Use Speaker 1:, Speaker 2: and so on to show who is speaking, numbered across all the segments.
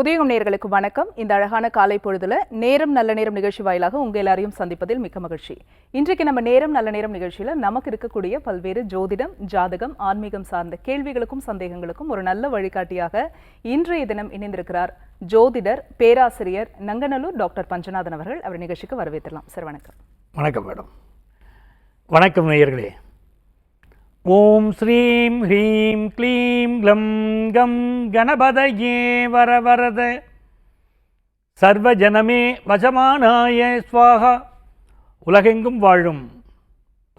Speaker 1: புதியகம் நேயர்களுக்கு வணக்கம். இந்த அழகான காலை பொழுதுல நேரம் நல்ல நேரம் நிகழ்ச்சி வாயிலாக உங்க எல்லாரையும் சந்திப்பதில் மிக்க மகிழ்ச்சி. இன்றைக்கு நம்ம நேரம் நல்ல நேரம் நிகழ்ச்சியில நமக்கு இருக்கக்கூடிய பல்வேறு ஜோதிடம், ஜாதகம், ஆன்மீகம் சார்ந்த கேள்விகளுக்கும் சந்தேகங்களுக்கும் ஒரு நல்ல வழிகாட்டியாக இன்றைய தினம் இணைந்திருக்கிறார் ஜோதிடர், பேராசிரியர் நங்கநல்லூர் டாக்டர் பஞ்சநாதன் அவர்கள். அவர் நிகழ்ச்சிக்கு வரவேற்றலாம். சார் வணக்கம்.
Speaker 2: வணக்கம் மேடம். வணக்கம் நேயர்களே. ஓம் ஸ்ரீம் ஹ்ரீம் க்ளீம் க்ளம் கம் கணபதயே வரவரத சர்வஜனமே வசமானாய ஸ்வாகா. உலகெங்கும் வாழும்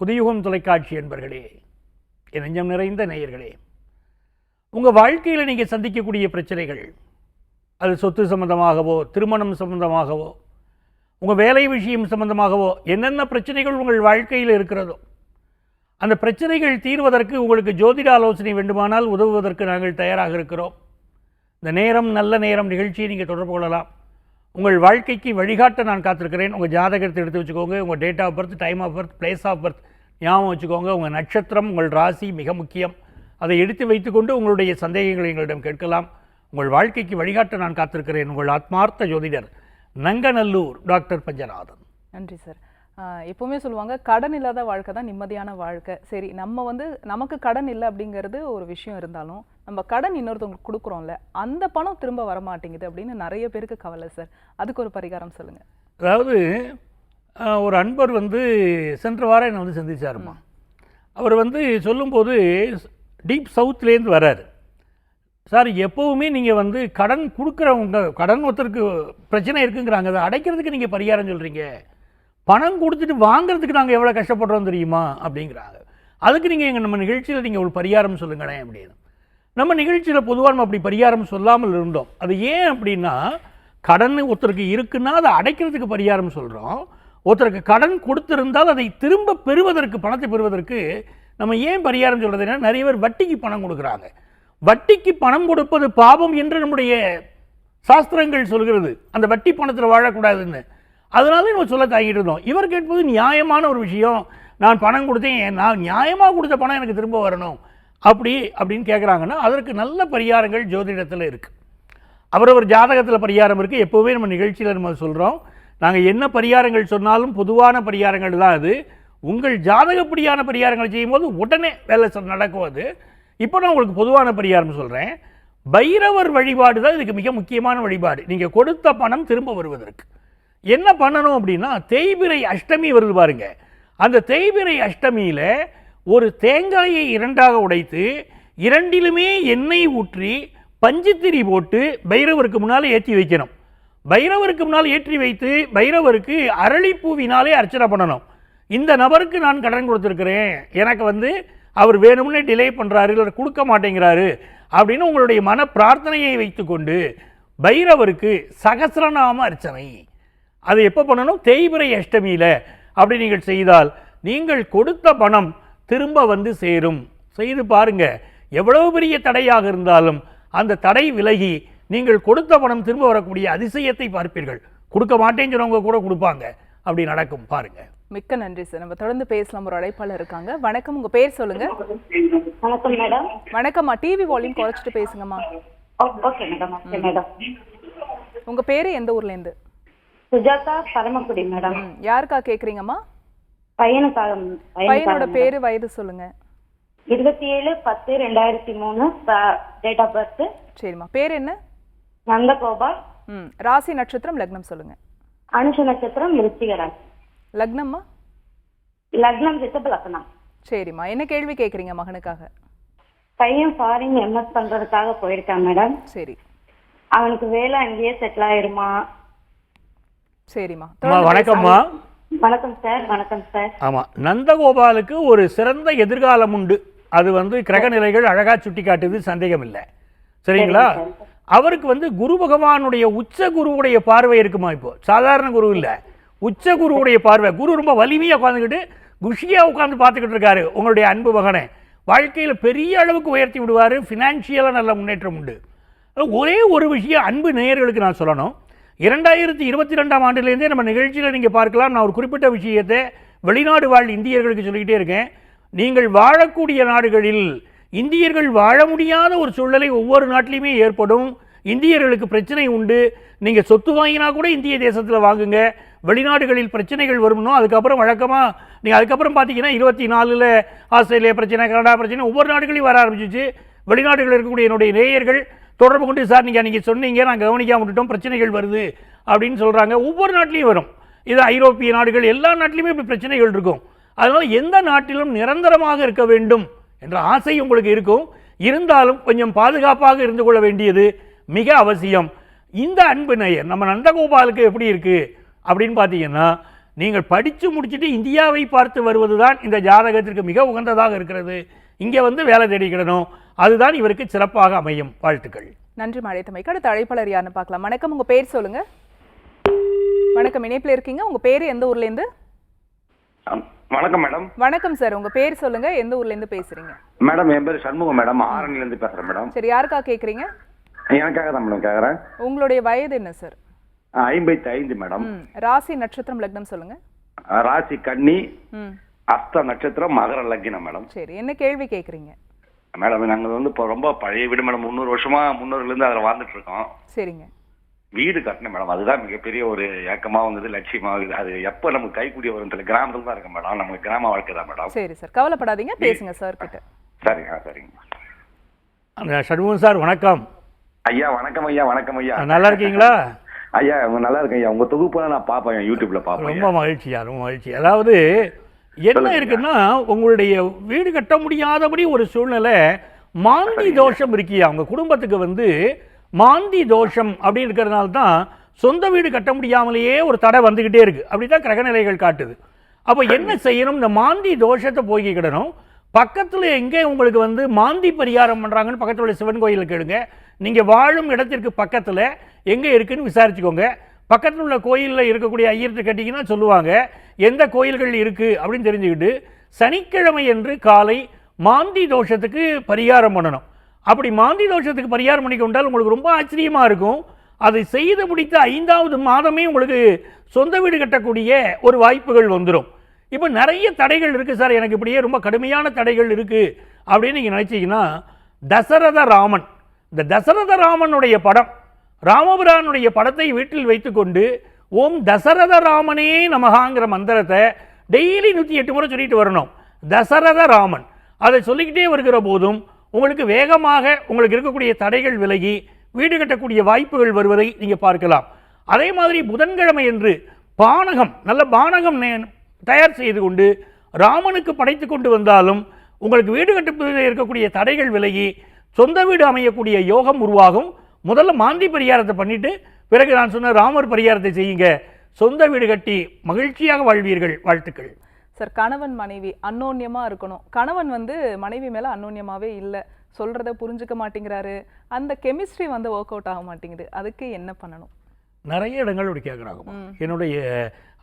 Speaker 2: புதியுகம் தொலைக்காட்சி என்பர்களே, என் நெஞ்சம் நிறைந்த நேயர்களே, உங்கள் வாழ்க்கையில் நீங்கள் சந்திக்கக்கூடிய பிரச்சனைகள், அது சொத்து சம்பந்தமாகவோ, திருமணம் சம்பந்தமாகவோ, உங்கள் வேலை விஷயம் சம்பந்தமாகவோ, என்னென்ன பிரச்சனைகள் உங்கள் வாழ்க்கையில் இருக்கிறதோ அந்த பிரச்சனைகள் தீர்வதற்கு உங்களுக்கு ஜோதிட ஆலோசனை வேண்டுமானால் உதவுவதற்கு நாங்கள் தயாராக இருக்கிறோம். இந்த நேரம் நல்ல நேரம் நிகழ்ச்சியை நீங்கள் தொடர்பு கொள்ளலாம். உங்கள் வாழ்க்கைக்கு வழிகாட்ட நான் காத்திருக்கிறேன். உங்கள் ஜாதகத்தை எடுத்து வச்சுக்கோங்க. உங்கள் date of birth, time of birth, place of birth ஞாபகம் வச்சுக்கோங்க. உங்கள் நட்சத்திரம், உங்கள் ராசி மிக முக்கியம். அதை எடுத்து வைத்துக்கொண்டு உங்களுடைய சந்தேகங்களை எங்களிடம் கேட்கலாம். உங்கள் வாழ்க்கைக்கு வழிகாட்ட நான் காத்திருக்கிறேன். உங்கள் ஆத்மார்த்த ஜோதிடர் நங்கநல்லூர் டாக்டர் பஞ்சநாதன்.
Speaker 1: நன்றி சார். எப்பவுமே சொல்லுவாங்க, கடன் இல்லாத வாழ்க்கை தான் நிம்மதியான வாழ்க்கை. சரி, நமக்கு கடன் இல்லை அப்படிங்கிறது ஒரு விஷயம் இருந்தாலும், நம்ம கடன் இன்னொருத்தவங்களுக்கு கொடுக்குறோம்ல, அந்த பணம் திரும்ப வரமாட்டேங்குது அப்படின்னு நிறைய பேருக்கு கவலை சார். அதுக்கு ஒரு பரிகாரம் சொல்லுங்கள்.
Speaker 2: அதாவது ஒரு அன்பர் சென்ற வாரம் என்னை சந்திச்சாருமா. அவர் சொல்லும்போது டீப் சவுத்துலேருந்து வர்றாரு. சார், எப்போவுமே நீங்கள் கடன் கொடுக்குறவங்க, கடன் ஒருத்தருக்கு பிரச்சனை இருக்குங்கிறாங்க, அதை அடைக்கிறதுக்கு நீங்கள் பரிகாரம் சொல்கிறீங்க, பணம் கொடுத்துட்டு வாங்கிறதுக்கு நாங்கள் எவ்வளோ கஷ்டப்படுறோம் தெரியுமா அப்படிங்கிறாங்க. அதுக்கு நீங்கள் நம்ம நிகழ்ச்சியில் நீங்கள் ஒரு பரிகாரம் சொல்லுங்களேன் அப்படின்னு. நம்ம நிகழ்ச்சியில் பொதுவாக நம்ம அப்படி பரிகாரம் சொல்லாமல் இருந்தோம். அது ஏன் அப்படின்னா, கடன் ஒருத்தருக்கு இருக்குன்னா அதை அடைக்கிறதுக்கு பரிகாரம் சொல்கிறோம். ஒருத்தருக்கு கடன் கொடுத்துருந்தால் அதை திரும்ப பெறுவதற்கு, பணத்தை பெறுவதற்கு நம்ம ஏன் பரிகாரம் சொல்கிறதுனா, நிறைய பேர் வட்டிக்கு பணம் கொடுக்குறாங்க. வட்டிக்கு பணம் கொடுப்பது பாவம் என்று நம்முடைய சாஸ்திரங்கள் சொல்கிறது. அந்த வட்டி பணத்தில் வாழக்கூடாதுன்னு. அதனால நம்ம சொல்ல தாங்கிட்டு இருந்தோம். இவர் கேட்பது நியாயமான ஒரு விஷயம். நான் பணம் கொடுத்தேன், நான் நியாயமாக கொடுத்த பணம் எனக்கு திரும்ப வரணும் அப்படின்னு கேட்குறாங்கன்னா, அதற்கு நல்ல பரிகாரங்கள் ஜோதிடத்தில் இருக்குது. அவரவர் ஜாதகத்தில் பரிகாரம் இருக்குது. எப்போவுமே நம்ம நிகழ்ச்சியில் நம்ம சொல்கிறோம், நாங்கள் என்ன பரிகாரங்கள் சொன்னாலும் பொதுவான பரிகாரங்கள் தான் அது. உங்கள் ஜாதகப்படியான பரிகாரங்கள் செய்யும்போது உடனே வேலை நடக்கும். அது இப்போ நான் உங்களுக்கு பொதுவான பரிகாரம் சொல்கிறேன். பைரவர் வழிபாடு தான் இதுக்கு மிக முக்கியமான வழிபாடு. நீங்கள் கொடுத்த பணம் திரும்ப வருவதற்கு என்ன பண்ணணும் அப்படின்னா, தேய்பிறை அஷ்டமி வருது பாருங்க. அந்த தேய்பிறை அஷ்டமியில் ஒரு தேங்காயை இரண்டாக உடைத்து, இரண்டிலுமே எண்ணெய் ஊற்றி பஞ்சுத்திரி போட்டு பைரவருக்கு முன்னால் ஏற்றி வைக்கணும். பைரவருக்கு முன்னால் ஏற்றி வைத்து பைரவருக்கு அரளிப்பூவினாலே அர்ச்சனை பண்ணணும். இந்த நபருக்கு நான் கடன் கொடுத்துருக்கிறேன், எனக்கு அவர் வேணும்னே டிலே பண்ணுறாரு, இல்லை கொடுக்க மாட்டேங்கிறாரு அப்படின்னு உங்களுடைய மன பிரார்த்தனையை வைத்துக்கொண்டு பைரவருக்கு சகஸ்ரநாம அர்ச்சனை, அதை எப்போ பண்ணணும்? தேய்பிறை அஷ்டமியில். அப்படி நீங்கள் செய்தால் நீங்கள் கொடுத்த பணம் திரும்ப சேரும். செய்து பாருங்க. எவ்வளவு பெரிய தடையாக இருந்தாலும் அந்த தடை விலகி நீங்கள் கொடுத்த பணம் திரும்ப வரக்கூடிய அதிசயத்தை பார்ப்பீர்கள். கொடுக்க மாட்டேன்னு சொன்னவங்க கூட கொடுப்பாங்க. அப்படி நடக்கும், பாருங்க.
Speaker 1: மிக்க நன்றி சார். நம்ம தொடர்ந்து பேசலாம். ஒரு அழைப்பாளர் இருக்காங்க. வணக்கம், உங்க பேர் சொல்லுங்க.
Speaker 3: வணக்கம் மேடம்.
Speaker 1: வணக்கம்மா. டிவி வால்யூம் குறைச்சிட்டு பேசுங்கம்மா.
Speaker 3: Okay madam. Okay madam.
Speaker 1: உங்க பேரு எந்த ஊர்ல இருந்து?
Speaker 3: சுஜாதா, பரமக்குடி மேடம்.
Speaker 1: யாருக்கா கேக்குறீங்கம்மா?
Speaker 3: பையனுக்காக.
Speaker 1: பையனோட பேரு, வயது சொல்லுங்க.
Speaker 3: 27/10/2003 டேட் ஆஃப் பர்த்.
Speaker 1: சரிம்மா. பேர் என்ன?
Speaker 3: நந்தகோபால்.
Speaker 1: ராசி, நட்சத்திரம், லக்னம் சொல்லுங்க.
Speaker 3: அனுஷ நட்சத்திரம், விருச்சிக ராசி.
Speaker 1: லக்னம்மா?
Speaker 3: லக்னம் ரிஷப லக்னம்.
Speaker 1: சரிம்மா. என்ன கேள்வி கேக்குறீங்க மகனுக்காக?
Speaker 3: பையன் ஃபாரின் எம்எஸ் பண்றதுக்காக போயிருக்கான் மேடம்.
Speaker 1: சரி.
Speaker 3: அவனுக்கு வேலை அங்கேயே செட்டில் ஆயிருமா?
Speaker 1: சரிம்மா.
Speaker 2: வணக்கம்மா.
Speaker 3: வணக்கம் சார். வணக்கம் சார்.
Speaker 2: ஆமாம், நந்தகோபாலுக்கு ஒரு சிறந்த எதிர்காலம் உண்டு. அது கிரக நிலைகள் அழகாக சுட்டி காட்டுது, சந்தேகம் இல்லை. சரிங்களா? அவருக்கு குரு பகவானுடைய உச்ச குருவுடைய பார்வை இருக்குமா? இப்போ சாதாரண குரு இல்லை, உச்ச குருவுடைய பார்வை. குரு ரொம்ப வலிமையாக உட்காந்துக்கிட்டு குஷியாக உட்காந்து பார்த்துக்கிட்டு இருக்காரு. உங்களுடைய அன்பு மகனை வாழ்க்கையில் பெரிய அளவுக்கு உயர்த்தி விடுவார். ஃபினான்ஷியலாக நல்ல முன்னேற்றம் உண்டு. ஒரே ஒரு விஷயம் அன்பு நேயர்களுக்கு நான் சொல்லணும். 2022ஆம் ஆண்டிலேருந்தே நம்ம நிகழ்ச்சியில் நீங்கள் பார்க்கலாம். நான் ஒரு குறிப்பிட்ட விஷயத்தை வெளிநாடு வாழ் இந்தியர்களுக்கு சொல்லிக்கிட்டே இருக்கேன். நீங்கள் வாழக்கூடிய நாடுகளில் இந்தியர்கள் வாழ முடியாத ஒரு சூழ்நிலை ஒவ்வொரு நாட்டிலையுமே ஏற்படும். இந்தியர்களுக்கு பிரச்சனை உண்டு, நீங்கள் சொத்து வாங்கினா கூட இந்திய தேசத்தில் வாங்குங்க, வெளிநாடுகளில் பிரச்சனைகள் வரும்னோ அதுக்கப்புறம் வழக்கமாக நீங்கள் அதுக்கப்புறம் பார்த்தீங்கன்னா 24 ஆஸ்திரேலியா பிரச்சனை, கனடா பிரச்சனை ஒவ்வொரு நாடுகளையும் வர ஆரம்பிச்சிச்சு. வெளிநாடுகளில் இருக்கக்கூடிய என்னுடைய நேயர்கள் தொடர்பு கொண்டு, சார் நீங்கள் சொன்னீங்க, நான் கவனிக்காம விட்டுட்டோம், பிரச்சனைகள் வருது அப்படின்னு சொல்கிறாங்க. ஒவ்வொரு நாட்டிலையும் வரும். இது ஐரோப்பிய நாடுகள் எல்லா நாட்டிலையுமே இப்படி பிரச்சனைகள் இருக்கும். அதனால் எந்த நாட்டிலும் நிரந்தரமாக இருக்க வேண்டும் என்ற ஆசை உங்களுக்கு இருக்கும். இருந்தாலும் கொஞ்சம் பாதுகாப்பாக இருந்து கொள்ள வேண்டியது மிக அவசியம். இந்த அன்பு நேயர் நம்ம நந்தகோபாலுக்கு எப்படி இருக்குது அப்படின்னு பார்த்தீங்கன்னா, நீங்கள் படித்து முடிச்சுட்டு இந்தியாவை பார்த்து வருவது தான் இந்த ஜாதகத்திற்கு மிக உகந்ததாக இருக்கிறது. இங்கே வந்து வேலை தேடிக்கிடணும், அதுதான் இவருக்கு சிறப்பாக அமையும். வாழ்த்துக்கள்.
Speaker 1: நன்றி அழைத்தமைக்கு. அடுத்த அழைப்பாளர் யாருன்னு பார்க்கலாம். வணக்கம், உங்கள் பேர் சொல்லுங்க. வணக்கம், இணைப்பில் இருக்கீங்க. உங்கள் பேர் எந்த ஊர்லேருந்து?
Speaker 4: வணக்கம் மேடம்.
Speaker 1: வணக்கம் சார், உங்கள் பேர் சொல்லுங்க, எந்த ஊர்லேருந்து பேசுறீங்க?
Speaker 4: மேடம் என் பேர் சண்முகம் மேடம், ஆரணிலேருந்து பேசுகிறேன் மேடம்.
Speaker 1: சரி, யாருக்காக கேட்குறீங்க?
Speaker 4: எனக்காக தான் மேடம் கேட்குறேன்.
Speaker 1: உங்களுடைய வயது என்ன சார்?
Speaker 4: 55 மேடம்.
Speaker 1: ராசி நட்சத்திரம் லக்னம் சொல்லுங்க.
Speaker 4: ராசி கன்னி, அஸ்த நட்சத்திரம், மகர லக்னம் மேடம்.
Speaker 1: சரி, என்ன கேள்வி கேட்குறீங்க?
Speaker 4: மேடம் நாங்கள் வந்து இப்போ ரொம்ப பழைய வீடு மேடம், 300 வருஷமா முன்னோர்கள்லேருந்து அதில் வாழ்ந்துட்டு இருக்கோம்.
Speaker 1: சரிங்க.
Speaker 4: வீடு கட்டணும் மேடம், அதுதான் மிகப்பெரிய ஒரு ஏக்கமாக வந்தது, லட்சியமாக. அது எப்போ நமக்கு கைக்கூடிய வரும் தெரியல. கிராமத்தில் தான் இருக்கேன் மேடம், நமக்கு கிராம வாழ்க்கை தான் மேடம்.
Speaker 1: சரி சார், கவலைப்படாதீங்க, பேசுங்க சார் கிட்ட.
Speaker 4: சரிங்க சரிங்க.
Speaker 2: அந்த ஷண்முகம் சார் வணக்கம்.
Speaker 4: ஐயா வணக்கம் ஐயா. வணக்கம் ஐயா,
Speaker 2: நல்லா இருக்கீங்களா?
Speaker 4: ஐயா நல்லா இருக்கேன் ஐயா. உங்க தொகுப்பு நான் பார்ப்பேன், யூடியூப்ல பார்ப்பேன்.
Speaker 2: ரொம்ப மகிழ்ச்சியா, ரொம்ப மகிழ்ச்சி. அதாவது என்ன இருக்குன்னா, உங்களுடைய வீடு கட்ட முடியாதபடி ஒரு சூழ்நிலை, மாந்தி தோஷம் இருக்கியா உங்க குடும்பத்துக்கு வந்து. மாந்தி தோஷம் அப்படி இருக்கிறதுனால தான் சொந்த வீடு கட்ட முடியாமலேயே ஒரு தடை வந்துகிட்டே இருக்கு. அப்படித்தான் கிரகநிலைகள் காட்டுது. அப்போ என்ன செய்யணும்? இந்த மாந்தி தோஷத்தை போய்க்கிடணும். பக்கத்தில் எங்கே உங்களுக்கு வந்து மாந்தி பரிகாரம் பண்ணுறாங்கன்னு பக்கத்தில் உள்ள சிவன் கோயிலில் கேளுங்க. நீங்கள் வாழும் இடத்திற்கு பக்கத்தில் எங்கே இருக்குன்னு விசாரிச்சுக்கோங்க. பக்கத்தில் உள்ள கோயிலில் இருக்கக்கூடிய ஐயர்கிட்ட கேட்டிங்கன்னா சொல்லுவாங்க எந்த கோயில்கள் இருக்குது அப்படின்னு தெரிஞ்சுக்கிட்டு சனிக்கிழமை என்று காலை மாந்தி தோஷத்துக்கு பரிகாரம் பண்ணணும். அப்படி மாந்தி தோஷத்துக்கு பரிகாரம் பண்ணி கொண்டால் உங்களுக்கு ரொம்ப ஆச்சரியமாக இருக்கும். அதை செய்து முடித்த 5வது மாதமே உங்களுக்கு சொந்த வீடு கட்டக்கூடிய ஒரு வாய்ப்புகள் வந்துடும். இப்போ நிறைய தடைகள் இருக்குது சார், எனக்கு இப்படியே ரொம்ப கடுமையான தடைகள் இருக்குது அப்படின்னு நீங்கள் நினச்சிங்கன்னா, தசரத ராமன், இந்த தசரத ராமனுடைய படம், ராமபிரானுடைய படத்தை வீட்டில் வைத்துக்கொண்டு ஓம் தசரத ராமனே நமகாங்கிற மந்திரத்தை டெய்லி 108 முறை சொல்லிட்டு வரணும். தசரத ராமன் அதை சொல்லிக்கிட்டே வருகிற போதும் உங்களுக்கு வேகமாக உங்களுக்கு இருக்கக்கூடிய தடைகள் விலகி வீடு கட்டக்கூடிய வாய்ப்புகள் வருவதை நீங்கள் பார்க்கலாம். அதே மாதிரி புதன்கிழமை என்று பானகம், நல்ல பானகம் தயார் செய்து கொண்டு ராமனுக்கு படைத்து கொண்டு வந்தாலும் உங்களுக்கு வீடு கட்டுவதில் இருக்கக்கூடிய தடைகள் விலகி சொந்த வீடு அமையக்கூடிய யோகம் உருவாகும். முதல்ல மாந்தி பரிகாரத்தை பண்ணிட்டு பிறகு நான் சொன்ன ராமர் பரிகாரத்தை செய்யுங்க. சொந்த வீடு கட்டி மகிழ்ச்சியாக வாழ்வீர்கள். வாழ்த்துக்கள்
Speaker 1: சார். கணவன் மனைவி அன்னோன்யமாக இருக்கணும். கணவன் வந்து மனைவி மேலே அன்னோன்யமாகவே இல்லை, சொல்கிறத புரிஞ்சுக்க மாட்டேங்கிறாரு, அந்த கெமிஸ்ட்ரி வந்து ஒர்க் அவுட் ஆக மாட்டேங்குது, அதுக்கு என்ன பண்ணணும்?
Speaker 2: நிறைய இடங்கள் இப்படி கேட்குறாங்க. என்னுடைய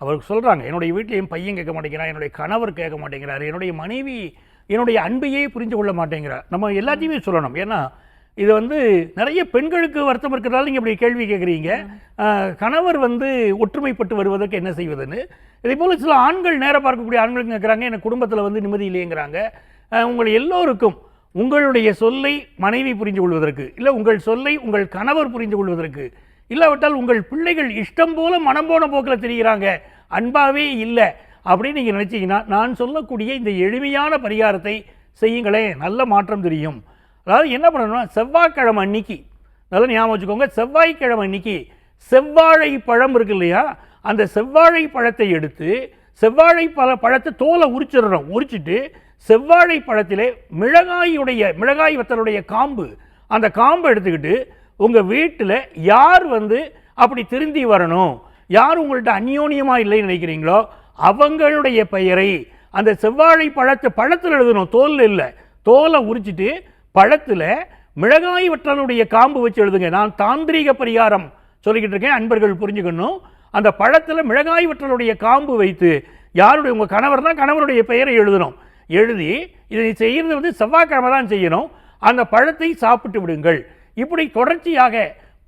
Speaker 2: அவருக்கு சொல்கிறாங்க, என்னுடைய வீட்டில் என் பையன் கேட்க மாட்டேங்கிறான், என்னுடைய கணவர் கேட்க மாட்டேங்கிறாரு, என்னுடைய மனைவி என்னுடைய அன்பையே புரிஞ்சு கொள்ள மாட்டேங்கிறார். நம்ம எல்லாத்தையுமே சொல்லணும். ஏன்னா இது வந்து நிறைய பெண்களுக்கு வருத்தம் இருக்கிறதால நீங்கள் இப்படி கேள்வி கேட்குறீங்க. கணவர் வந்து ஒற்றுமைப்பட்டு வருவதற்கு என்ன செய்வதுன்னு. இதே போல் சில ஆண்கள் நேர பார்க்கக்கூடிய ஆண்களுக்கு கேட்குறாங்க, எனக்கு குடும்பத்தில் வந்து நிம்மதி இல்லைங்கிறாங்க. உங்கள் எல்லோருக்கும் உங்களுடைய சொல்லை மனைவி புரிந்து கொள்வதற்கு, இல்லை உங்கள் சொல்லை உங்கள் கணவர் புரிந்து கொள்வதற்கு, இல்லாவிட்டால் உங்கள் பிள்ளைகள் இஷ்டம் போல மனம் போன போக்கில் தெரிகிறாங்க, அன்பாகவே இல்லை அப்படின்னு நீங்கள் நினச்சிங்கன்னா, நான் சொல்லக்கூடிய இந்த எளிமையான பரிகாரத்தை செய்யுங்களேன், நல்ல மாற்றம் தெரியும். அதாவது என்ன பண்ணணும்னா, செவ்வாய்க்கிழமை அன்னைக்கு, நல்லா ஞாபகம் வச்சுக்கோங்க, செவ்வாய்க்கிழமை அன்னைக்கு செவ்வாழை பழம் இருக்கு இல்லையா, அந்த செவ்வாழை பழத்தை எடுத்து செவ்வாழை பழத்தை தோலை உரிச்சிடணும். உரிச்சிட்டு செவ்வாழை பழத்திலே மிளகாய் வத்தலுடைய காம்பு, அந்த காம்பை எடுத்துக்கிட்டு உங்கள் வீட்டில் யார் வந்து அப்படி திருந்தி வரணும், யார் உங்கள்கிட்ட அந்யோன்யமாக இல்லைன்னு நினைக்கிறீங்களோ அவங்களுடைய பெயரை அந்த செவ்வாழை பழத்தில் எழுதணும், தோலில் இல்லை. தோலை உரிச்சிட்டு பழத்தில் மிளகாய் வற்றலுடைய காம்பு வச்சு எழுதுங்க. நான் தாந்திரீக பரிகாரம் சொல்லிக்கிட்டு இருக்கேன், அன்பர்கள் புரிஞ்சுக்கணும். அந்த பழத்தில் மிளகாய் வற்றலுடைய காம்பு வைத்து யாருடைய உங்கள் கணவர்னா கணவருடைய பெயரை எழுதணும். எழுதி இதை செய்கிறது வந்து செவ்வாய்க்கிழமை தான் செய்யணும். அந்த பழத்தை சாப்பிட்டு விடுங்கள். இப்படி தொடர்ச்சியாக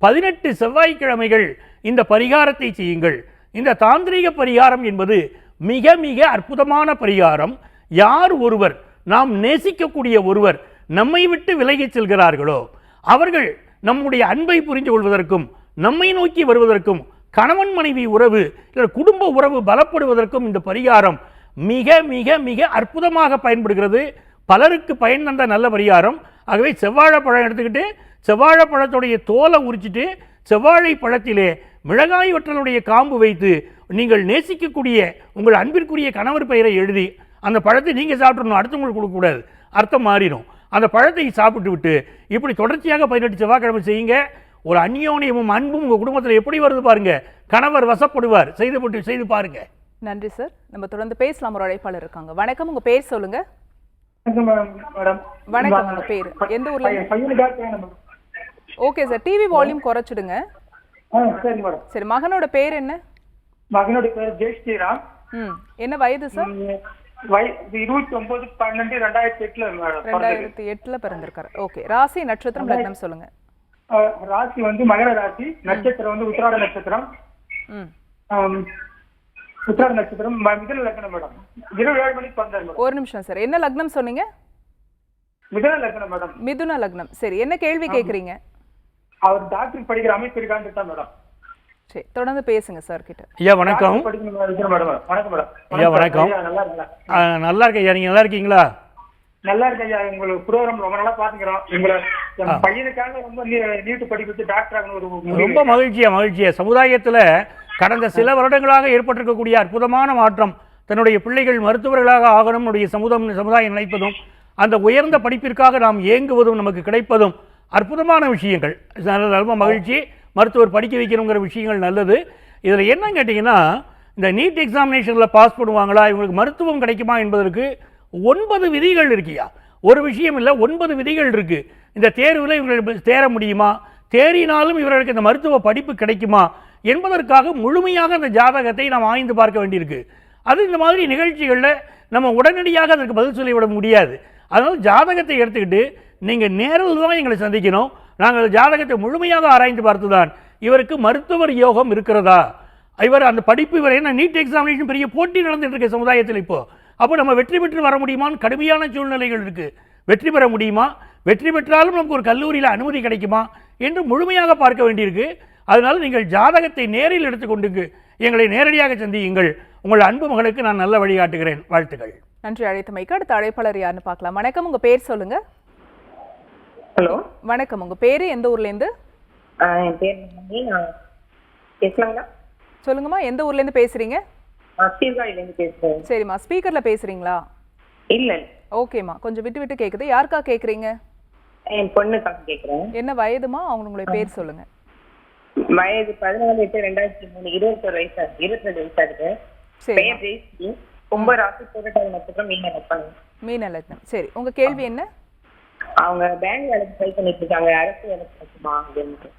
Speaker 2: 18 செவ்வாய்க்கிழமைகள் இந்த பரிகாரத்தை செய்யுங்கள். இந்த தாந்திரீக பரிகாரம் என்பது மிக மிக அற்புதமான பரிகாரம். யார் ஒருவர், நாம் நேசிக்கக்கூடிய ஒருவர் நம்மை விட்டு விலகிச் செல்கிறார்களோ அவர்கள் நம்முடைய அன்பை புரிந்து கொள்வதற்கும் நம்மை நோக்கி வருவதற்கும் கணவன் மனைவி உறவு இல்லை குடும்ப உறவு பலப்படுவதற்கும் இந்த பரிகாரம் மிக மிக மிக அற்புதமாக பயன்படுகிறது. பலருக்கு பயன் தந்த நல்ல பரிகாரம். ஆகவே செவ்வாழைப்பழம் எடுத்துக்கிட்டு செவ்வாழைப்பழத்துடைய தோலை உரிச்சிட்டு செவ்வாழை பழத்திலே மிளகாய் வற்றலுடைய காம்பு வைத்து நீங்கள் நேசிக்கக்கூடிய உங்கள் அன்பிற்குரிய கணவர் பெயரை எழுதி அந்த பழத்தை நீங்கள் சாப்பிடணும், அடுத்தவங்களுக்கு கொடுக்கக்கூடாது, அர்த்தம் மாறிடும். அந்த பழத்தை சாப்பிட்டு விட்டு இப்படி தொடர்ச்சியாக 18 செவ்வாய்க்கிழமை செய்யுங்க. ஒரு அந்யோன்யமும் அன்பும் உங்கள் குடும்பத்தில் எப்படி வருது பாருங்க. கணவர் வசப்படுவார். செய்து பாருங்க.
Speaker 1: நன்றி சார். நம்ம தொடர்ந்து பேசலாம். ஒரு அழைப்பாளர் இருக்காங்க. வணக்கம், உங்க பேர் சொல்லுங்க. வணக்கம், உங்க பேர் எந்த ஊர்ல? ஓகே சார், டிவி வால்யூம் குறைச்சிடுங்க. சரி, மகனோட பேர் என்ன?
Speaker 5: மகனோட பேர் ஜெய் ஸ்ரீராம்.
Speaker 1: என்ன வயது சார்?
Speaker 5: 29/12/2008
Speaker 1: 2008 பிறந்திருக்காரு. ஓகே, ராசி நட்சத்திரம் லக்னம் சொல்லுங்க.
Speaker 5: ராசி வந்து மகர ராசி, நட்சத்திரம் வந்து உத்திராட நட்சத்திரம். உத்திராட நட்சத்திரம் மிதுன லக்னம் மேடம். 27 மணிக்கு பிறந்தார் மேடம்.
Speaker 1: ஒரு நிமிஷம் சார், என்ன லக்னம் சொன்னீங்க?
Speaker 5: மிதுன லக்னம் மேடம்.
Speaker 1: மிதுன லக்னம். சரி, என்ன கேள்வி கேக்குறீங்க?
Speaker 5: அவர் டாக்டர் படிக்கிற அமைப்பு இருக்கான்னு தான் மேடம்.
Speaker 1: சரி, தொடர்ந்து பேசுங்க சார் கிட்ட.
Speaker 2: ஐயா வணக்கம்.
Speaker 5: வணக்கம் மேடம்.
Speaker 2: ஐயா வணக்கம். நல்லா இருக்கேன் ஐயா, நீங்க நல்லா இருக்கீங்களா?
Speaker 5: நல்லா இருக்கு ஐயா. உங்களுக்கு ப்ரோக்ராம் ரொம்ப நல்லா பாத்துக்கிறோம். உங்களை பையனுக்காக ரொம்ப நீட்டு படிக்க டாக்டர் ஆகணும்.
Speaker 2: ரொம்ப மகிழ்ச்சியா சமுதாயத்துல கடந்த சில வருடங்களாக ஏற்பட்டிருக்கக்கூடிய அற்புதமான மாற்றம், தன்னுடைய பிள்ளைகள் மருத்துவர்களாக ஆகணும் சமுதாயம் நினைப்பதும் அந்த உயர்ந்த படிப்பிற்காக நாம் ஏங்குவதும் நமக்கு கிடைப்பதும் அற்புதமான விஷயங்கள். ரொம்ப மகிழ்ச்சி. மருத்துவர் படிக்க வைக்கணுங்கிற விஷயங்கள் நல்லது. இதில் என்ன கேட்டிங்கன்னா, இந்த நீட் எக்ஸாமினேஷனில் பாஸ் பண்ணுவாங்களா, இவங்களுக்கு மருத்துவம் கிடைக்குமா என்பதற்கு 9 விதிகள் இருக்கியா. ஒரு விஷயம் இல்லை, 9 விதிகள் இருக்குது. இந்த தேர்வில் இவர்கள் தேர முடியுமா, தேறினாலும் இவர்களுக்கு இந்த மருத்துவ படிப்பு கிடைக்குமா என்பதற்காக முழுமையாக அந்த ஜாதகத்தை நாம் ஆய்ந்து பார்க்க வேண்டியிருக்கு. அது இந்த மாதிரி நிகழ்ச்சிகளில் நம்ம உடனடியாக அதற்கு பதில் சொல்லிவிட முடியாது. அதனால் ஜாதகத்தை எடுத்துக்கிட்டு நீங்கள் நேரில் தான் எங்களை சந்திக்கணும். நாங்கள் ஜாதகத்தை முழுமையாக ஆராய்ந்து பார்த்துதான் இவருக்கு மருத்துவர் யோகம் இருக்கிறதா, இவர் அந்த படிப்பு, இவர் என்ன நீட் எக்ஸாமினேஷன் பெரிய போட்டி நடந்துட்டு இருக்க சமுதாயத்தில் இப்போது. அப்போ நம்ம வெற்றி பெற்று வர முடியுமான்னு கடுமையான சூழ்நிலைகள் இருக்குது. வெற்றி பெற முடியுமா, வெற்றி பெற்றாலும் நமக்கு ஒரு கல்லூரியில் அனுமதி கிடைக்குமா என்று முழுமையாக பார்க்க வேண்டியிருக்கு. அதனால் நீங்கள் ஜாதகத்தை நேரில் எடுத்துக்கொண்டு எங்களை நேரடியாக சந்தியுங்கள். உங்கள் அன்பு மகளுக்கு நான் நல்ல வழிகாட்டுகிறேன். வாழ்த்துக்கள்.
Speaker 1: நன்றி அழைத்தமைக்கு. அடுத்த அழைப்பாளர் யாருன்னு பார்க்கலாம். வணக்கம், உங்க பேர் சொல்லுங்க.
Speaker 6: ஹலோ
Speaker 1: வணக்கம், உங்க பேரு எந்த ஊர்ல இருந்து?
Speaker 6: என் பேர் பேசலாங்களா?
Speaker 1: சொல்லுங்கம்மா, எந்த ஊர்ல இருந்து பேசுறீங்க?
Speaker 6: சீர்காழிலேருந்து பேசுறேன்.
Speaker 1: சரிம்மா, ஸ்பீக்கர்ல பேசுறீங்களா?
Speaker 6: இல்ல.
Speaker 1: ஓகேம்மா, கொஞ்சம் விட்டு விட்டு கேக்குது. யாருக்கா கேக்குறீங்க?
Speaker 6: என் பொண்ணுக்காக கேக்குறேன்.
Speaker 1: என்ன வயதுமா? அவங்களுடைய பேர் சொல்லுங்க.
Speaker 6: வயது 14/8/2003, 21 வயசு ஆகுது. 22 வயசு ஆகுது. பெயர் ஜெயஸ்ரீ. கும்ப ராசி, புரட்டாதி நட்சத்திரம், மீன லக்னம்.
Speaker 1: மீன லக்னம். சரி, உங்க கேள்வி என்ன?
Speaker 6: அவங்க பேங்க் வேலைக்கு ட்ரை பண்ணிட்டு இருக்காங்க. அரசு வேலைக்கு கிடைக்குமா அப்படின்னு.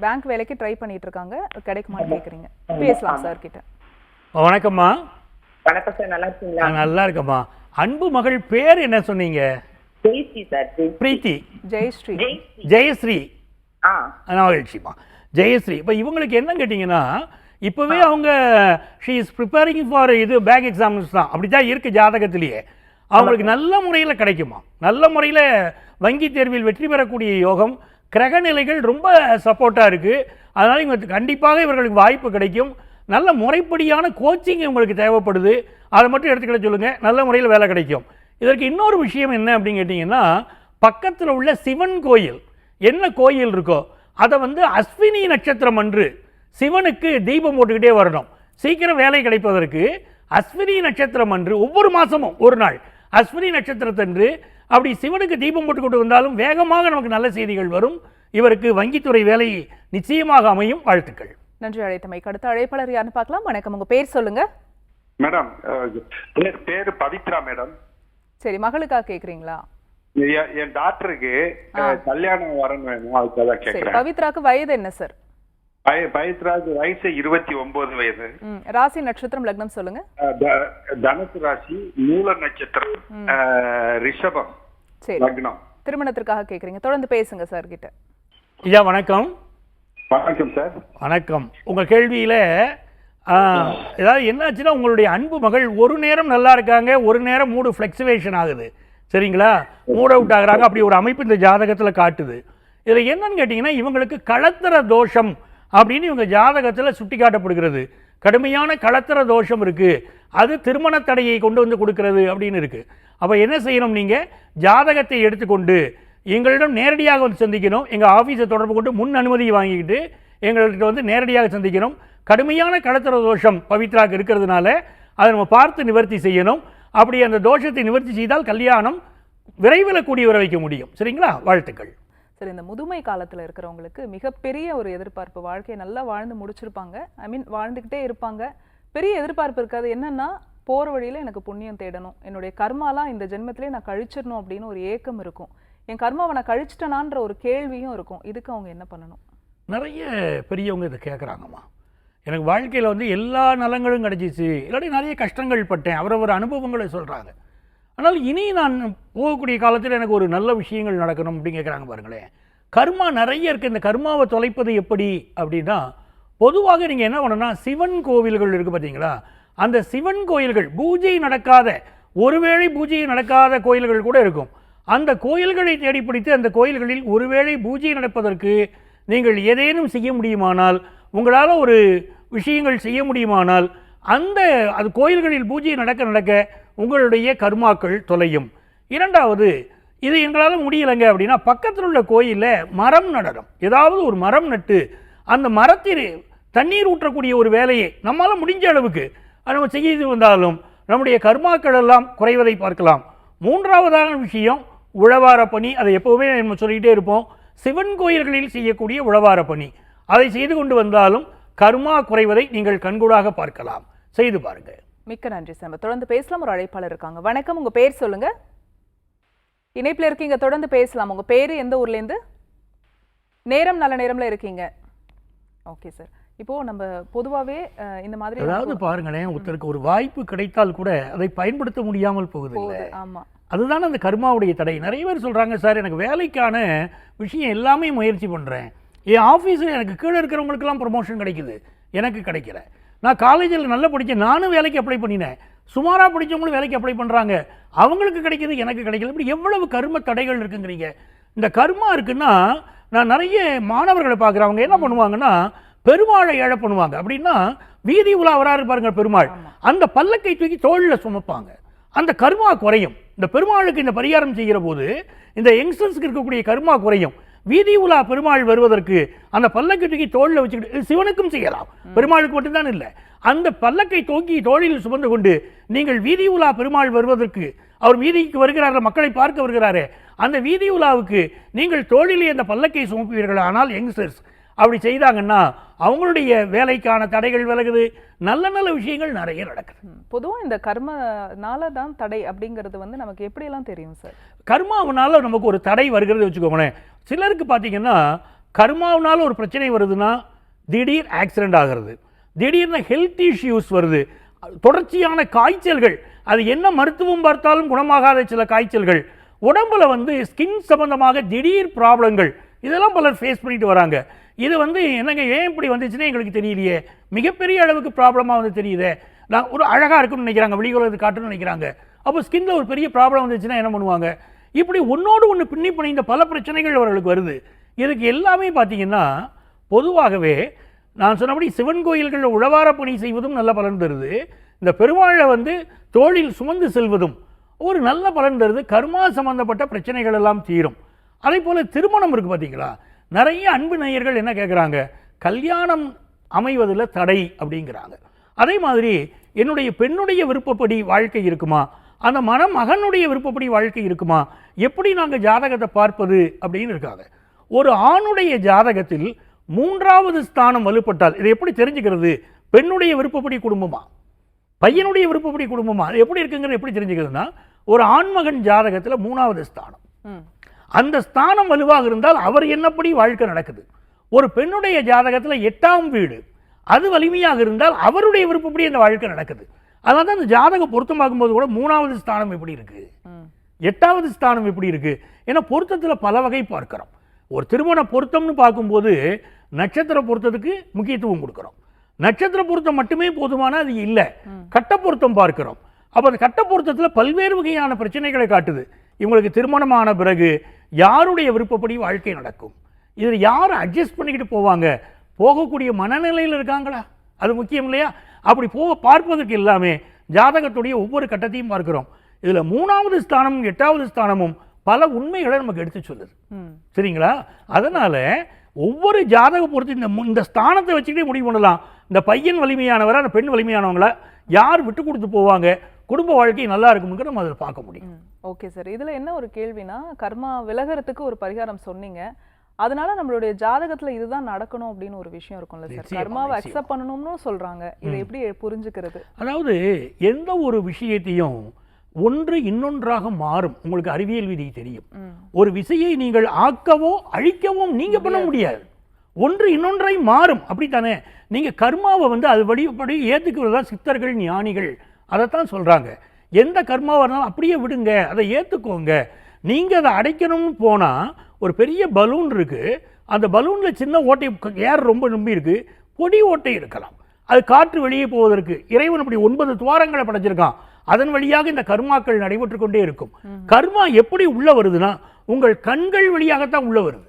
Speaker 1: பேங்க் வேலைக்கு ட்ரை பண்ணிட்டு இருக்காங்க, கிடைக்குமான்னு கேக்குறீங்க. பேசலாம் சார் கிட்ட.
Speaker 2: வணக்கம்மா.
Speaker 6: வணக்கம் சார், நல்லா இருக்கீங்களா?
Speaker 2: நல்லா இருக்கம்மா. அன்பு மகள் பேர் என்ன சொன்னீங்க?
Speaker 6: ஜெயஸ்ரீ சார்.
Speaker 2: பிரீத்தி.
Speaker 1: ஜெயஸ்ரீ.
Speaker 2: ஜெயஸ்ரீ. மகிழ்ச்சிமா. ஜெயஸ்ரீ. இப்போ இவங்களுக்கு என்ன கேட்டிங்கன்னா, இப்போவே அவங்க she is preparing for bank exams தான், அப்படி தான் இருக்குது ஜாதகத்திலேயே. அவங்களுக்கு நல்ல முறையில் கிடைக்குமா, நல்ல முறையில் வங்கி தேர்வில் வெற்றி பெறக்கூடிய யோகம், கிரக நிலைகள் ரொம்ப சப்போர்ட்டாக இருக்குது. அதனால் இவங்க கண்டிப்பாக இவர்களுக்கு வாய்ப்பு கிடைக்கும். நல்ல முறைப்படியான கோச்சிங் இவங்களுக்கு தேவைப்படுது. அதை மட்டும் எடுத்துக்கிட்ட சொல்லுங்கள், நல்ல முறையில் வேலை கிடைக்கும். இதற்கு இன்னொரு விஷயம் என்ன அப்படின்னு கேட்டிங்கன்னா, பக்கத்தில் உள்ள சிவன் கோயில், என்ன கோயில் இருக்கோ அதை அஸ்வினி நட்சத்திரம் அன்று சிவனுக்கு தீபம் போட்டுக்கிட்டே வரணும். சீக்கிரம் வேலை கிடைப்பதற்கு அஸ்வினி நட்சத்திரம் அன்று ஒவ்வொரு மாதமும் ஒரு நாள் அஸ்வினி நட்சத்திரத்தன்று அப்படி சிவனுக்கு தீபம் போட்டு கொண்டு வந்தாலும் வேகமாக நமக்கு நல்ல செய்திகள் வரும். இவருக்கு வங்கித்துறை வேலை நிச்சயமாக அமையும். வாழ்த்துக்கள்.
Speaker 1: நன்றி அழைத்தமைக்கு. அடுத்த அழைப்பாளர் யாருன்னு பார்க்கலாம். வணக்கம், உங்க பேர் சொல்லுங்க.
Speaker 7: மேடம் பேரு பவித்ரா மேடம்.
Speaker 1: சரி, மகளுக்காக கேக்குறீங்களா?
Speaker 7: என் டாக்டருக்கு கல்யாணம் வரணும், அதுக்காக கேக்குறேன்.
Speaker 1: பவித்ராக்கு வயது என்ன சார்?
Speaker 7: பவித்ராக்கு வயசு 29 வயசு.
Speaker 1: ராசி நட்சத்திரம் லக்னம் சொல்லுங்க.
Speaker 7: தனுசு ராசி, மூல நட்சத்திரம், ரிஷபம் லக்னம்.
Speaker 1: திருமணத்திற்காக கேக்குறீங்க, தொடர்ந்து பேசுங்க சார் கிட்ட.
Speaker 2: ஐயா வணக்கம்.
Speaker 7: வணக்கம் சார்.
Speaker 2: வணக்கம். உங்க கேள்வியில ஏதாவது என்னாச்சுன்னா, உங்களுடைய அன்பு மகள் ஒரு நேரம் நல்லா இருக்காங்க, ஒரு நேரம் மூடு ஃப்ளக்சுவேஷன் ஆகுது. சரிங்களா, மூட் அவுட் ஆகுறாங்க. அப்படி ஒரு அமைப்பு இந்த ஜாதகத்தில் காட்டுது. இதில் என்னன்னு கேட்டிங்கன்னா இவங்களுக்கு களத்திர தோஷம் அப்படின்னு இவங்க ஜாதகத்தில் சுட்டி காட்டப்படுகிறது. கடுமையான களத்திர தோஷம் இருக்குது, அது திருமண தடையை கொண்டு வந்து கொடுக்கிறது அப்படின்னு இருக்குது. அப்போ என்ன செய்யணும், நீங்கள் ஜாதகத்தை எடுத்துக்கொண்டு எங்களிடம் நேரடியாக வந்து சந்திக்கணும். எங்கள் ஆஃபீஸை தொடர்பு கொண்டு முன் அனுமதி வாங்கிக்கிட்டு எங்கள்கிட்ட வந்து நேரடியாக சந்திக்கணும். கடுமையான களத்திர தோஷம் பவித்ராக்கு இருக்கிறதுனால அதை நம்ம பார்த்து நிவர்த்தி செய்யணும். அப்படி அந்த தோஷத்தை நிவர்த்தி செய்தால் கல்யாணம் விரைவில் கூடி வர வைக்க முடியும். சரிங்களா? வாழ்த்துக்கள்.
Speaker 1: சரி, இந்த முதுமை காலத்தில் இருக்கிறவங்களுக்கு மிகப்பெரிய ஒரு எதிர்பார்ப்பு, வாழ்க்கையை நல்லா வாழ்ந்து முடிச்சிருப்பாங்க, வாழ்ந்துக்கிட்டே இருப்பாங்க, பெரிய எதிர்பார்ப்பு இருக்காது. என்னன்னா போகிற வழியில் எனக்கு புண்ணியம் தேடணும், என்னுடைய கர்மாலாம் இந்த ஜென்மத்திலே நான் கழிச்சிடணும் அப்படின்னு ஒரு ஏக்கம் இருக்கும். என் கர்மாவை நான் கழிச்சிட்டேனான்ற ஒரு கேள்வியும் இருக்கும். இதுக்கு அவங்க என்ன பண்ணணும்?
Speaker 2: நிறைய பெரியவங்க இதை கேட்குறாங்கம்மா. எனக்கு வாழ்க்கையில் வந்து எல்லா நலங்களும் கிடச்சிச்சு, இல்லாட்டி நிறைய கஷ்டங்கள் பட்டேன், அவரவர் அனுபவங்களை சொல்கிறாங்க. ஆனால் இனி நான் போகக்கூடிய காலத்தில் எனக்கு ஒரு நல்ல விஷயங்கள் நடக்கணும் அப்படின்னு கேட்குறாங்க. பாருங்களேன், கர்மா நிறைய இருக்குது. இந்த கர்மாவை தொலைப்பது எப்படி அப்படின்னா, பொதுவாக நீங்கள் என்ன பண்ணணும்னா, சிவன் கோவில்கள் இருக்குது பார்த்தீங்களா, அந்த சிவன் கோயில்கள் பூஜை நடக்காத, ஒருவேளை பூஜை நடக்காத கோயில்கள் கூட இருக்கும். அந்த கோயில்களை தேடி பிடித்து அந்த கோயில்களில் ஒருவேளை பூஜை நடப்பதற்கு நீங்கள் ஏதேனும் செய்ய முடியுமானால், உங்களால் ஒரு விஷயங்கள் செய்ய முடியுமானால், அது கோயில்களில் பூஜை நடக்க உங்களுடைய கர்மாக்கள் தொலையும். இரண்டாவது, இது எங்களால் முடியலைங்க அப்படின்னா பக்கத்தில் உள்ள கோயிலில் மரம் நடணும். ஏதாவது ஒரு மரம் நட்டு அந்த மரத்தில் தண்ணீர் ஊற்றக்கூடிய ஒரு வேலையை நம்மளால் முடிஞ்ச அளவுக்கு நம்ம செய்து வந்தாலும் நம்முடைய கர்மாக்கள் எல்லாம் குறைவதை பார்க்கலாம். மூன்றாவதான விஷயம் உழவார பணி. அதை எப்போவுமே நம்ம சொல்லிக்கிட்டே இருப்போம், சிவன் கோயில்களில் செய்யக்கூடிய உழவார பணி. அதை செய்து கொண்டு வந்தாலும் கர்மா குறைவதை நீங்கள் கண்கூடாக பார்க்கலாம். செய்து பாருங்க.
Speaker 1: மிக்க நன்றி சார். தொடர்ந்து பேசலாம். ஒரு அழைப்பாளர் இருக்காங்க. வணக்கம், உங்க பேர் சொல்லுங்க. இணைப்பில் இருக்கீங்க, தொடர்ந்து பேசலாம். உங்க பேரு, எந்த ஊர்லேருந்து? நேரம் நல்ல நேரம்ல இருக்கீங்க. Okay sir. இப்போ நம்ம பொதுவாகவே இந்த மாதிரி
Speaker 2: அதாவது பாருங்களேன், ஒருத்தருக்கு ஒரு வாய்ப்பு கிடைத்தால் கூட அதை பயன்படுத்த முடியாமல் போகுது.
Speaker 1: ஆமாம்,
Speaker 2: அதுதான் அந்த கர்மாவுடைய தடை. நிறைய பேர் சொல்கிறாங்க, சார் எனக்கு வேலைக்கான விஷயம் எல்லாமே முயற்சி பண்ணுறேன், என் ஆஃபீஸில் எனக்கு கீழே இருக்கிறவங்களுக்கெல்லாம் ப்ரொமோஷன் கிடைக்குது, எனக்கு கிடைக்கல. நான் காலேஜில் நல்லா படித்தேன், நானும் வேலைக்கு அப்ளை பண்ணினேன், சுமாராக படித்தவங்களும் வேலைக்கு அப்ளை பண்ணுறாங்க, அவங்களுக்கு கிடைக்கிது, எனக்கு கிடைக்கல. இப்படி எவ்வளவு கர்ம தடைகள் இருக்குங்கிறீங்க. இந்த கர்மா இருக்குன்னா, நான் நிறைய மாணவர்களை பார்க்குறேன், அவங்க என்ன பண்ணுவாங்கன்னா பெருமாளை ஏழை பண்ணுவாங்க. அப்படின்னா வீதி உலா வராரு பாருங்க பெருமாள், அந்த பல்லக்கை தூக்கி தோளில் சுமப்பாங்க. அந்த கர்மா குறையும். இந்த பெருமாளுக்கு இந்த பரிகாரம் செய்கிற போது இந்த யங்ஸ்டர்ஸ்க்கு இருக்கக்கூடிய கர்மா குறையும். வீதி உலா பெருமாள் வருவதற்கு அந்த பல்லக்கை தூக்கி தோளில் வச்சுக்கிட்டு, சிவனுக்கும் செய்யலாம், பெருமாளுக்கு மட்டும்தான் இல்லை, அந்த பல்லக்கை தூக்கி தோளில் சுமந்து கொண்டு நீங்கள் வீதி உலா பெருமாள் வருவதற்கு, அவர் வீதிக்கு வருகிறார்கள், மக்களை பார்க்க வருகிறாரே, அந்த வீதி உலாவுக்கு நீங்கள் தோளிலே அந்த பல்லக்கை சுமப்பீர்கள். ஆனால் யங்ஸ்டர்ஸ் அப்படி செய்தாங்கன்னா அவங்களுடைய வேலைக்கான தடைகள் விலகுது, நல்ல நல்ல விஷயங்கள் நிறைய நடக்குது.
Speaker 1: பொதுவாக இந்த கர்மனால தான் தடை அப்படிங்கிறது வந்து நமக்கு எப்படியெல்லாம் தெரியும் சார்?
Speaker 2: கர்மாவனால நமக்கு ஒரு தடை வருகிறது வச்சுக்கோங்களேன். சிலருக்கு பார்த்தீங்கன்னா கர்மாவனால ஒரு பிரச்சனை வருதுன்னா திடீர் ஆக்சிடென்ட் ஆகிறது, திடீர்னு ஹெல்த் இஷ்யூஸ் வருது, தொடர்ச்சியான காய்ச்சல்கள், அது என்ன மருத்துவம் பார்த்தாலும் குணமாகாத சில காய்ச்சல்கள், உடம்புல வந்து ஸ்கின் சம்பந்தமாக திடீர் ப்ராப்ளங்கள், இதெல்லாம் பலர் ஃபேஸ் பண்ணிட்டு வராங்க. இது வந்து என்னங்க ஏன் இப்படி வந்துச்சுன்னே எங்களுக்கு தெரியலையே, மிகப்பெரிய அளவுக்கு ப்ராப்ளமாக வந்து தெரியுதே, நான் ஒரு அழகாக இருக்குன்னு நினைக்கிறாங்க, வெளியுலகத்துக்கு காட்டணும்னு நினைக்கிறாங்க. அப்போ ஸ்கின்ல ஒரு பெரிய ப்ராப்ளம் வந்துச்சுன்னா என்ன பண்ணுவாங்க? இப்படி ஒன்றோடு ஒன்று பின்னி பிணைந்த பல பிரச்சனைகள் அவர்களுக்கு வருது. இதுக்கு எல்லாமே பார்த்தீங்கன்னா பொதுவாகவே நான் சொன்னபடி சிவன் கோயில்களில் உழவார பணி செய்வதும் நல்ல பலன் தருது, இந்த பெருமாளை வந்து தோளில் சுமந்து செல்வதும் ஒரு நல்ல பலன் தருது. கர்மா சம்பந்தப்பட்ட பிரச்சனைகள் எல்லாம் தீரும். அதே போல் திருமணம் இருக்குது பார்த்தீங்களா, நிறைய அன்பு நேயர்கள் என்ன கேட்குறாங்க, கல்யாணம் அமைவதில் தடை அப்படிங்கிறாங்க. அதே மாதிரி என்னுடைய பெண்ணுடைய விருப்பப்படி வாழ்க்கை இருக்குமா, அந்த மகனுடைய விருப்பப்படி வாழ்க்கை இருக்குமா, எப்படி நாங்கள் ஜாதகத்தை பார்ப்பது அப்படின்னு இருக்காங்க. ஒரு ஆணுடைய ஜாதகத்தில் 3வது ஸ்தானம் வலுப்பட்டால் இதை எப்படி தெரிஞ்சுக்கிறது? பெண்ணுடைய விருப்பப்படி குடும்பமா, பையனுடைய விருப்பப்படி குடும்பமா, அது எப்படி இருக்குங்கிறது எப்படி தெரிஞ்சுக்கிறதுனா, ஒரு ஆண்மகன் ஜாதகத்தில் 3வது ஸ்தானம், அந்த ஸ்தானம் வலுவாக இருந்தால் அவர் என்னப்படி வாழ்க்கை நடக்குது. ஒரு பெண்ணுடைய ஜாதகத்தில் 8ஆம் வீடு அது வலிமையாக இருந்தால் அவருடைய விருப்பப்படி அந்த வாழ்க்கை நடக்குது. அதனால தான் அந்த ஜாதகம் பொருத்தமாகும்போது கூட 3வது ஸ்தானம் எப்படி இருக்கு, 8வது ஸ்தானம் எப்படி இருக்கு, ஏன்னா பொருத்தத்தில் பல வகை பார்க்கிறோம். ஒரு திருமண பொருத்தம்னு பார்க்கும்போது நட்சத்திர பொருத்தத்துக்கு முக்கியத்துவம் கொடுக்குறோம். நட்சத்திர பொருத்தம் மட்டுமே போதுமான அது இல்லை, கட்ட பொருத்தம் பார்க்கிறோம். அப்போ அந்த கட்ட பொருத்தத்தில் பல்வேறு வகையான பிரச்சனைகளை காட்டுது. இவங்களுக்கு திருமணமான பிறகு யாருடைய விருப்பப்படி வாழ்க்கை நடக்கும், இதில் யார் அட்ஜஸ்ட் பண்ணிக்கிட்டு போவாங்க, போகக்கூடிய மனநிலையில் இருக்காங்களா, அது முக்கியம் இல்லையா? அப்படி பார்ப்பதற்கு எல்லாமே ஜாதகத்துடைய ஒவ்வொரு கட்டத்தையும் பார்க்கிறோம். இதில் 3வது ஸ்தானமும் 8வது ஸ்தானமும் பல உண்மைகளை நமக்கு எடுத்து சொல்லுது. சரிங்களா? அதனால் ஒவ்வொரு ஜாதக பொறுத்து இந்த ஸ்தானத்தை வச்சுக்கிட்டே முடிவு பண்ணலாம். இந்த பையன் வலிமையானவரா, அந்த பெண் வலிமையானவங்களா, யார் விட்டு கொடுத்து போவாங்க, குடும்ப வாழ்க்கை நல்லா இருக்கும்னு நம்ம அதில் பார்க்க முடியும்.
Speaker 1: ஓகே சார், இதில் என்ன ஒரு கேள்வினா, கர்மா விலகிறதுக்கு ஒரு பரிகாரம் சொன்னீங்க, அதனால நம்மளுடைய ஜாதகத்துல இதுதான் நடக்கணும் அப்படின்னு ஒரு விஷயம் இருக்கும்ல சார், கர்மாவை அக்செப்ட் பண்ணணும்னு சொல்றாங்க, இதை எப்படி புரிஞ்சுக்கிறது?
Speaker 2: அதாவது எந்த ஒரு விஷயத்தையும் ஒன்று இன்னொன்றாக மாறும். உங்களுக்கு அறிவியல் விதி தெரியும். ஒரு விசையை நீங்கள் ஆக்கவோ அழிக்கவோ நீங்க பண்ண முடியாது, ஒன்று இன்னொன்றை மாறும். அப்படித்தானே? நீங்க கர்மாவை அது வழிபடி ஏத்துக்கிறதா சித்தர்கள் ஞானிகள் அதைத்தான் சொல்றாங்க. எந்த கர்மாவாக இருந்தாலும் அப்படியே விடுங்க, அதை ஏற்றுக்கோங்க. நீங்கள் அதை அடைக்கணும்னு போனால் ஒரு பெரிய பலூன் இருக்குது, அந்த பலூனில் சின்ன ஓட்டை, ஏர் ரொம்ப நம்பி இருக்குது, பொடி ஓட்டை இருக்கலாம். அது காற்று வெளியே போவதற்கு இறைவன் அப்படி 9 துவாரங்களை படைச்சிருக்கான். அதன் வழியாக இந்த கர்மாக்கள் நடைபெற்று கொண்டே இருக்கும். கர்மா எப்படி உள்ள வருதுன்னா உங்கள் கண்கள் வழியாகத்தான் உள்ள வருது.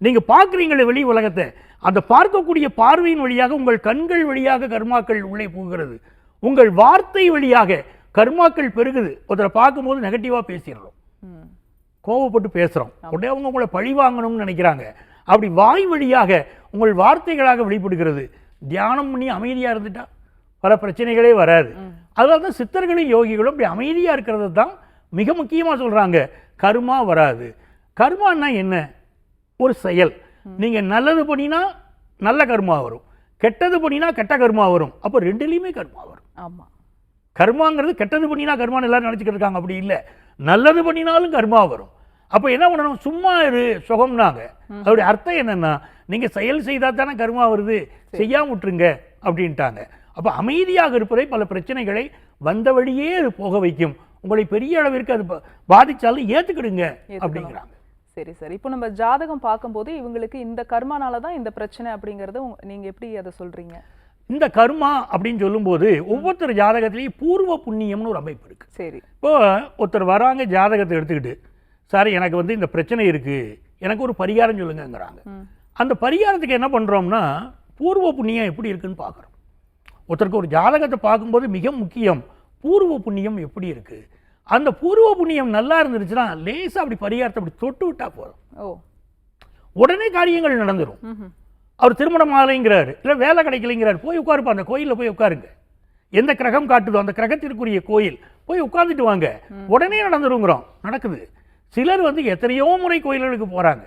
Speaker 2: நீங்க பார்க்குறீங்களே வெளி உலகத்தை, அந்த பார்க்கக்கூடிய பார்வையின் வழியாக உங்கள் கண்கள் வழியாக கர்மாக்கள் உள்ளே போகிறது. உங்கள் வார்த்தை வழியாக கர்மாக்கள் பெருகுது. ஒருத்தரை பார்க்கும்போது நெகட்டிவாக பேசிடுறோம், கோவப்பட்டு பேசுகிறோம், உடனே அவங்க உங்களை பழி வாங்கணும்னு நினைக்கிறாங்க. அப்படி வாய் வழியாக உங்கள் வார்த்தைகளாக வெளிப்படுகிறது. தியானம் பண்ணி அமைதியாக இருந்துட்டா பல பிரச்சனைகளே வராது. அதனால தான் சித்தர்களும் யோகிகளும் அப்படி அமைதியாக இருக்கிறது தான் மிக முக்கியமாக சொல்கிறாங்க. கர்மா வராது. கர்மான்னா என்ன? ஒரு செயல். நீங்கள் நல்லது பண்ணினா நல்ல கர்மா வரும், கெட்டது பண்ணினா கெட்ட கர்மா வரும். அப்போ ரெண்டுலேயுமே கர்மா வரும்.
Speaker 1: ஆமாம்,
Speaker 2: கர்மாங்கிறது கெட்டது பண்ணினா கர்மான்னு எல்லாரும் நினச்சிக்கிட்டு இருக்காங்க. அப்படி இல்லை, நல்லது பண்ணினாலும் கர்மா வரும். அப்போ என்ன பண்ணணும்? சும்மா இரு சுகம்னாங்க. அதோடைய அர்த்தம் என்னன்னா, நீங்கள் செயல் செய்தால் தானே கர்மா வருது, செய்யாம விட்டுருங்க அப்படின்ட்டாங்க. அப்போ அமைதியாக இருப்பதை பல பிரச்சனைகளை வந்த வழியே அது போக வைக்கும். உங்களை பெரிய அளவிற்கு அது பாதிச்சாலும் ஏற்றுக்கிடுங்க அப்படிங்கிறாங்க.
Speaker 1: சரி சார், இப்போ நம்ம ஜாதகம் பார்க்கும்போது இவங்களுக்கு இந்த கர்மானால தான் இந்த பிரச்சனை அப்படிங்கிறத நீங்கள் எப்படி அதை சொல்கிறீங்க?
Speaker 2: இந்த கர்மா அப்படின்னு சொல்லும்போது ஒவ்வொருத்தர் ஜாதகத்திலேயும் பூர்வ புண்ணியம்னு ஒரு அமைப்பு இருக்குது.
Speaker 1: சரி,
Speaker 2: இப்போ ஒருத்தர் வராங்க ஜாதகத்தை எடுத்துக்கிட்டு, சார் எனக்கு இந்த பிரச்சனை இருக்குது, எனக்கு ஒரு பரிகாரம் சொல்லுங்கிறாங்க. அந்த பரிகாரத்துக்கு என்ன பண்ணுறோம்னா பூர்வ புண்ணியம் எப்படி இருக்குன்னு பார்க்குறோம். ஒருத்தருக்கு ஒரு ஜாதகத்தை பார்க்கும்போது மிக முக்கியம் பூர்வ புண்ணியம் எப்படி இருக்குது. அந்த பூர்வ புண்ணியம் நல்லா இருந்துருச்சுன்னா லேசாக அப்படி பரிகாரத்தை அப்படி தொட்டு விட்டா போதும், உடனே காரியங்கள் நடந்துடும். அவர் திருமணம் ஆகலைங்கிறாரு, இல்லை வேலை கிடைக்கலைங்கிறாரு, போய் உட்காருப்பா, அந்த கோயிலில் போய் உட்காருங்க. எந்த கிரகம் காட்டுதோ அந்த கிரகத்திற்குரிய கோயில் போய் உட்கார்ந்துட்டு வாங்க, உடனே நடந்துருங்கிறோம். நடக்குது. சிலர் எத்தனையோ முறை கோயில்களுக்கு போகிறாங்க,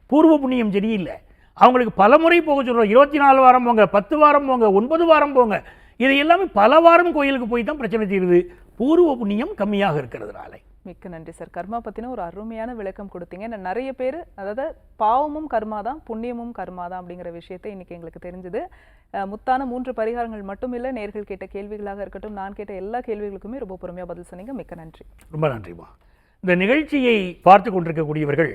Speaker 2: பூர்வ புண்ணியம் சரியில்லை, அவங்களுக்கு பல முறை போக சொல்கிறோம். 24 வாரம் போங்க, 10 வாரம் போங்க, 9 வாரம் போங்க. இது எல்லாமே பல வாரம் கோயிலுக்கு போய் தான் பிரச்சனை தீருது, பூர்வ புண்ணியம் கம்மியாக இருக்கிறதுனால.
Speaker 1: மிக்க நன்றி சார். கர்மா பற்றின ஒரு அருமையான விளக்கம் கொடுத்தீங்க. நிறைய பேர் அதாவது பாவமும் கர்மா தான், புண்ணியமும் கர்மா தான் அப்படிங்கிற விஷயத்தை இன்னைக்கு எங்களுக்கு தெரிஞ்சுது. முத்தான 3 பரிகாரங்கள் மட்டும் இல்லை, நேர்கள் கேட்ட கேள்விகளாக இருக்கட்டும், நான் கேட்ட எல்லா கேள்விகளுக்குமே ரொம்ப பொறுமையாக பதில் சொன்னீங்க. மிக்க நன்றி.
Speaker 2: ரொம்ப நன்றிமா. இந்த நிகழ்ச்சியை பார்த்து கொண்டிருக்கக்கூடியவர்கள்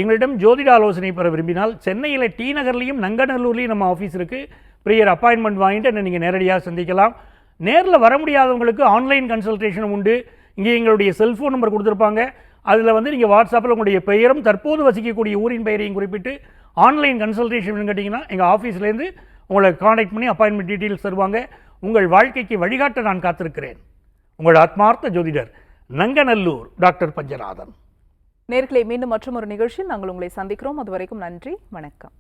Speaker 2: எங்களிடம் ஜோதிட ஆலோசனை பெற விரும்பினால் சென்னையில் டி நகர்லையும் நங்கநல்லூர்லையும் நம்ம ஆஃபீஸ் இருக்குது. ப்ரியர் அப்பாயின்மெண்ட் வாங்கிட்டு என்ன நீங்கள் நேரடியாக சந்திக்கலாம். நேரில் வர முடியாதவங்களுக்கு ஆன்லைன் கன்சல்டேஷனும் உண்டு. இங்கே எங்களுடைய செல்ஃபோன் நம்பர் கொடுத்துருப்பாங்க, அதில் நீங்கள் வாட்ஸ்அப்பில் உங்களுடைய பெயரும் தற்போது வசிக்கக்கூடிய ஊரின் பெயரையும் குறிப்பிட்டு ஆன்லைன் கன்சல்டேஷன் கேட்டிங்கன்னா எங்கள் ஆஃபீஸ்லேருந்து உங்களை காண்டாக்ட் பண்ணி அப்பாயின்மெண்ட் டீட்டெயில்ஸ் தருவாங்க. உங்கள் வாழ்க்கைக்கு வழிகாட்ட நான் காத்திருக்கிறேன். உங்கள் ஆத்மார்த்த ஜோதிடர் நங்கநல்லூர் டாக்டர் பஞ்சநாதன்.
Speaker 1: நேர்களை மீண்டும் மற்றும் ஒரு நிகழ்ச்சியில் நாங்கள் உங்களை சந்திக்கிறோம். அதுவரைக்கும் நன்றி, வணக்கம்.